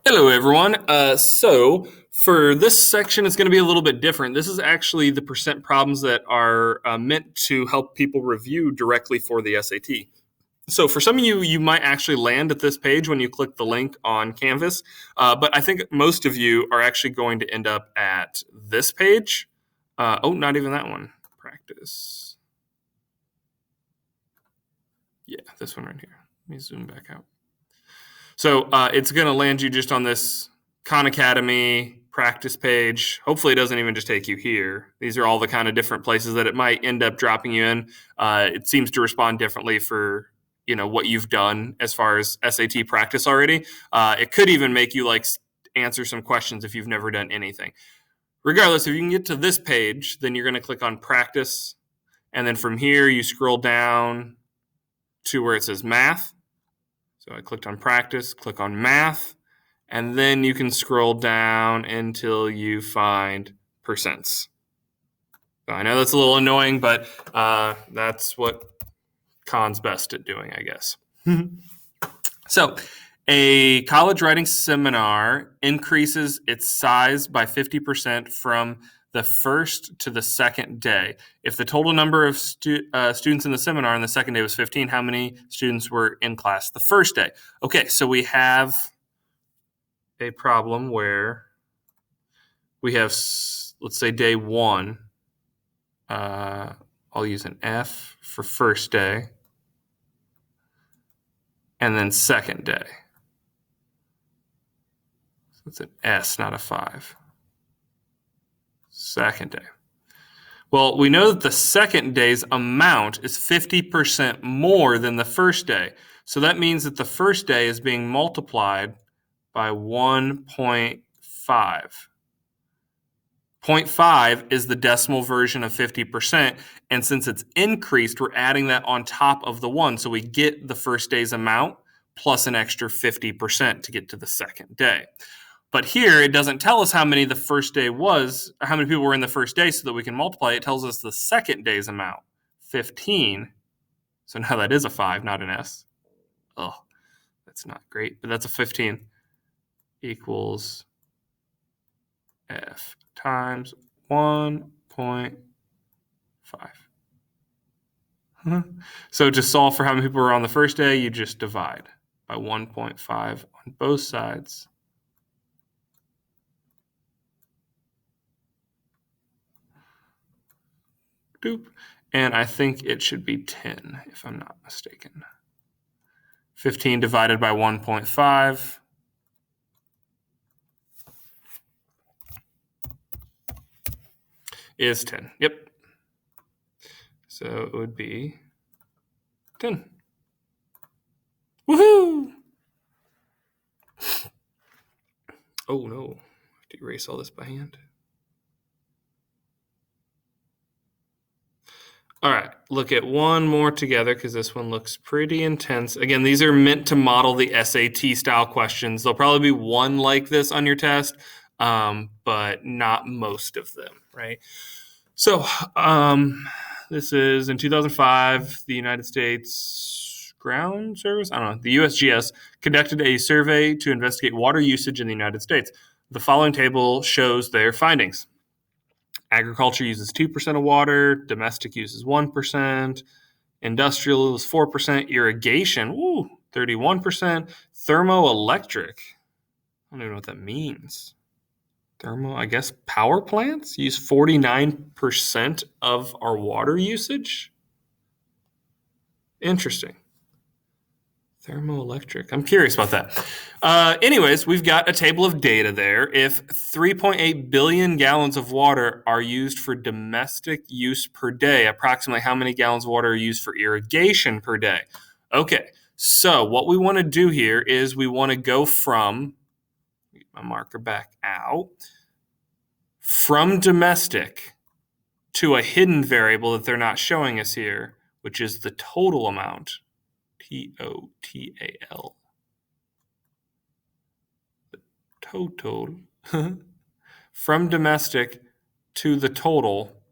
Hello, everyone. So for this section, it's going to be a little bit different. This is actually the percent problems that are meant to help people review directly for the SAT. So for some of you, you might actually land at this page when you click the link on Canvas, but I think most of you are actually going to end up at this page. Not even that one. Practice. Yeah, this one right here. Let me zoom back out. So it's going to land you just on this Khan Academy practice page. Hopefully it doesn't even just take you here. These are all the kind of different places that it might end up dropping you in. It seems to respond differently for what you've done as far as SAT practice already. It could even make you answer some questions if you've never done anything. Regardless, if you can get to this page, then you're going to click on practice. And then from here, you scroll down to where it says math. So I clicked on practice, click on math, and then you can scroll down until you find percents. So I know that's a little annoying, but that's what Khan's best at doing, I guess. So a college writing seminar increases its size by 50% from the first to the second day. If the total number of students in the seminar on the second day was 15, how many students were in class the first day? Okay, so we have a problem where we have, let's say, day one. I'll use an F for first day, and then second day. So it's an S, not a 5. Second day. Well, we know that the second day's amount is 50% more than the first day. So that means that the first day is being multiplied by 1.5. 0.5 is the decimal version of 50%. And since it's increased, we're adding that on top of the 1. So we get the first day's amount plus an extra 50% to get to the second day. But here, it doesn't tell us how many the first day was, or how many people were in the first day so that we can multiply. It tells us the second day's amount, 15. So now that is a 5, not an S. Oh, that's not great, but that's a 15 equals F times 1.5. So to solve for how many people were on the first day, you just divide by 1.5 on both sides. Doop. And I think it should be 10, if I'm not mistaken. 15 divided by 1.5 is 10. Yep. So it would be 10. Woohoo! Oh no, I have to erase all this by hand. All right, look at one more together because this one looks pretty intense. Again, these are meant to model the SAT style questions. There'll probably be one like this on your test, but not most of them, right? So this is in 2005, the United States Ground Service, I don't know, the USGS conducted a survey to investigate water usage in the United States. The following table shows their findings. Agriculture uses 2% of water, domestic uses 1%, industrial is 4%, irrigation, 31%, thermoelectric, I don't even know what that means. I guess power plants use 49% of our water usage. Interesting. Thermoelectric. I'm curious about that. Anyways, we've got a table of data there. If 3.8 billion gallons of water are used for domestic use per day, approximately how many gallons of water are used for irrigation per day? Okay, so what we want to do here is we want to go from, get my marker back out, from domestic to a hidden variable that they're not showing us here, which is the total amount. Total. The total. From domestic to the total,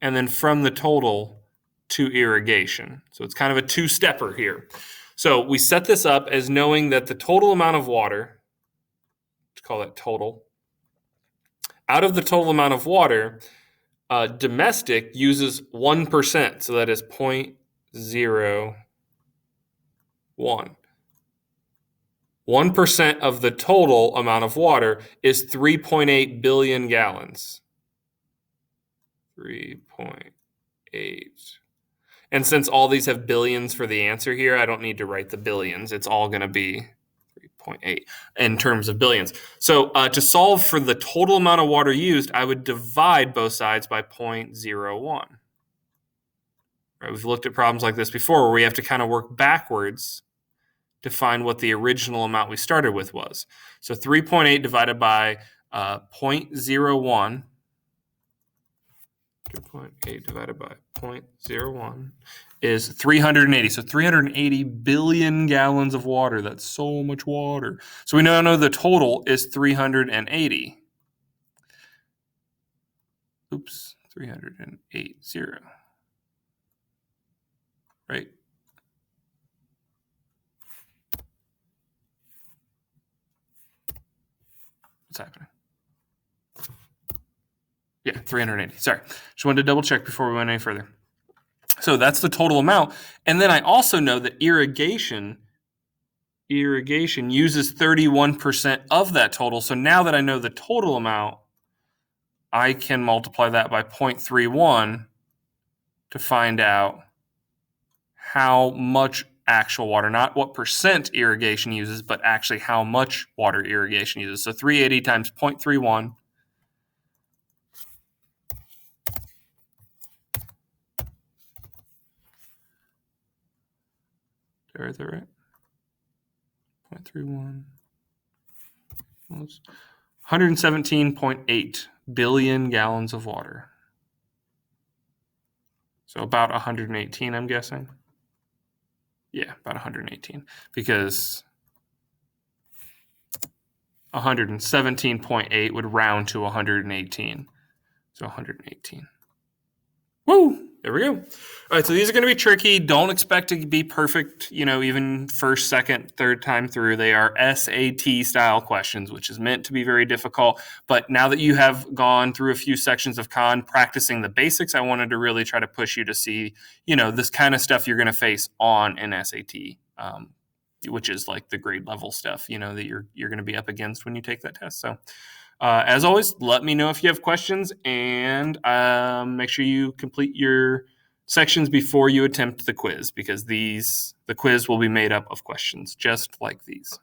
and then from the total to irrigation. So it's kind of a two-stepper here. So we set this up as knowing that the total amount of water let's call that total. Out of the total amount of water, domestic uses 1%, so that is 0.01. 1% of the total amount of water is 3.8 billion gallons. 3.8. And since all these have billions for the answer here, I don't need to write the billions. It's all going to be 3.8 in terms of billions. So to solve for the total amount of water used, I would divide both sides by 0.01. Right, we've looked at problems like this before where we have to kind of work backwards to find what the original amount we started with was. So 3.8 divided by 0.01. 3.8 divided by 0.01 is 380. So 380 billion gallons of water. That's so much water. So we now know the total is 380. Oops, 380. Right? What's happening? Yeah, 380. Sorry. Just wanted to double check before we went any further. So that's the total amount. And then I also know that irrigation uses 31% of that total. So now that I know the total amount, I can multiply that by 0.31 to find out how much actual water, not what percent irrigation uses, but actually how much water irrigation uses. So 380 times 0.31. Did I write that right? 0.31. 117.8 billion gallons of water. So about 118, I'm guessing. Yeah, about 118, because 117.8 would round to 118. So 118. Woo! There we go. All right, so these are going to be tricky. Don't expect to be perfect, even first, second, third time through. They are SAT style questions, which is meant to be very difficult. But now that you have gone through a few sections of Khan practicing the basics, I wanted to really try to push you to see, this kind of stuff you're going to face on an SAT, which is like the grade level stuff, that you're going to be up against when you take that test. So as always, let me know if you have questions, and make sure you complete your sections before you attempt the quiz, because the quiz will be made up of questions just like these.